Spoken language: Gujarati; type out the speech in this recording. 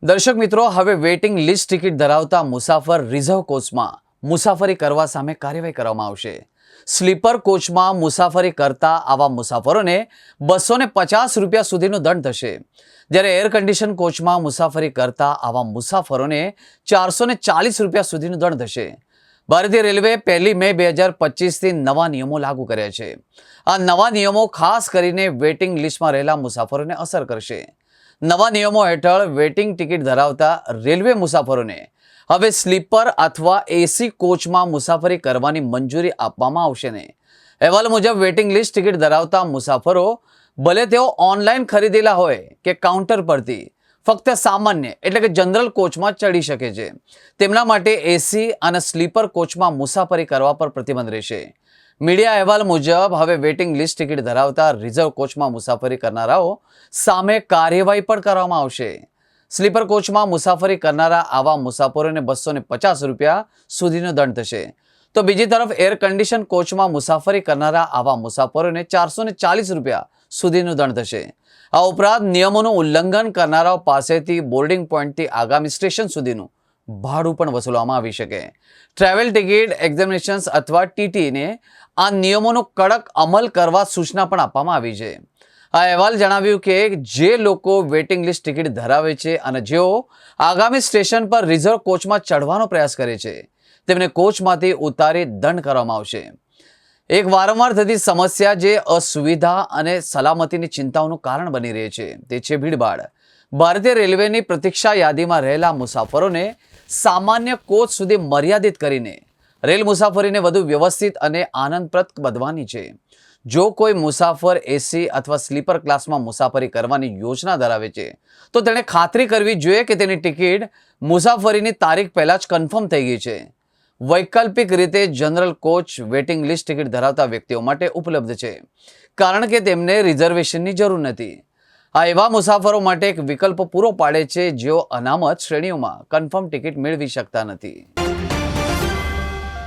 દર્શક મિત્રો, હવે વેઇટિંગ લિસ્ટ ટિકિટ ધરાવતા મુસાફર રિઝર્વ કોચમાં મુસાફરી કરવા સામે કાર્યવાહી કરવામાં આવશે. સ્લીપર કોચમાં મુસાફરી કરતા આવા મુસાફરોને 250 રૂપિયા સુધીનો દંડ થશે, જ્યારે એર કન્ડિશન કોચમાં મુસાફરી કરતા આવા મુસાફરોને 440 રૂપિયા સુધીનો દંડ થશે. ભારતીય રેલવે 1 મે 2025થી નવા નિયમો લાગુ કર્યા છે. આ નવા નિયમો ખાસ કરીને વેઇટિંગ લિસ્ટમાં રહેલા મુસાફરોને અસર કરશે. નવા નિયમો હેઠળ વેઇટિંગ ટિકિટ ધરાવતા રેલવે મુસાફરોને હવે સ્લીપર અથવા એસી કોચમાં મુસાફરી કરવાની મંજૂરી આપવામાં આવશે નહીં. અહેવાલ મુજબ વેઇટિંગ લિસ્ટ ટિકિટ ધરાવતા મુસાફરો ભલે તેઓ ઓનલાઈન ખરીદેલા હોય કે કાઉન્ટર પરથી ફક્ત સામાન્ય એટલે કે જનરલ કોચમાં ચડી શકે છે. તેમના માટે એસી અને સ્લીપર કોચમાં મુસાફરી કરવા પર પ્રતિબંધ રહેશે. મીડિયા અહેવાલ મુજબ હવે વેઇટિંગ લિસ્ટ ટિકિટ ધરાવતા રિઝર્વ કોચમાં મુસાફરી કરનારાઓ સામે કાર્યવાહી પણ કરવામાં આવશે. સ્લીપર કોચમાં મુસાફરી કરનારા આવા મુસાફરોને 250 રૂપિયા સુધીનો દંડ થશે, તો બીજી તરફ એર કન્ડિશન કોચમાં મુસાફરી કરનારા આવા મુસાફરોને 440 રૂપિયા સુધીનો દંડ થશે. આ ઉપરાંત નિયમોનું ઉલ્લંઘન કરનારાઓ પાસેથી બોર્ડિંગ પોઈન્ટથી આગામી સ્ટેશન સુધીનું ભાડું પણ વસૂલવામાં આવી શકે. ટ્રાવેલ ટિકિટ એક્ઝામિનેશન્સ અથવા ટીટીને આ નિયમોનો કડક અમલ કરવા સૂચના પણ આપવામાં આવી છે. આ અહેવાલ જણાવ્યું કે જે લોકો વેઇટિંગ લિસ્ટ ટિકિટ ધરાવે છે અને જેઓ આગામી સ્ટેશન પર રિઝર્વ કોચમાં ચઢવાનો પ્રયાસ કરે છે, તેમને કોચમાંથી ઉતારી દંડ કરવામાં આવશે. એક વારંવાર થતી સમસ્યા જે અસુવિધા અને સલામતીની ચિંતાઓનું કારણ બની રહી છે તે છે ભીડભાડ. ભારતીય રેલવેની પ્રતીક્ષા યાદીમાં રહેલા મુસાફરોને સામાન્ય કોચ સુધી મર્યાદિત કરીને રેલ મુસાફરીને વધુ વ્યવસ્થિત અને આનંદપ્રદ બનવાની છે. જો કોઈ મુસાફર એસી અથવા સ્લીપર ક્લાસમાં મુસાફરી કરવાની યોજના ધરાવે છે, તો તેણે ખાતરી કરવી જોઈએ કે તેની ટિકિટ મુસાફરીની તારીખ પહેલાં જ કન્ફર્મ થઈ ગઈ છે. વૈકલ્પિક રીતે general coach waiting list ticket ધરાવતા વ્યક્તિઓ માટે ઉપલબ્ધ છે, કારણ કે તેમને રિઝર્વેશનની જરૂર નથી. આ એવા મુસાફરો માટે એક વિકલ્પ પૂરો પાડે છે જેઓ અનામત શ્રેણીઓમાં કન્ફર્મ ટિકિટ મેળવી શકતા નથી.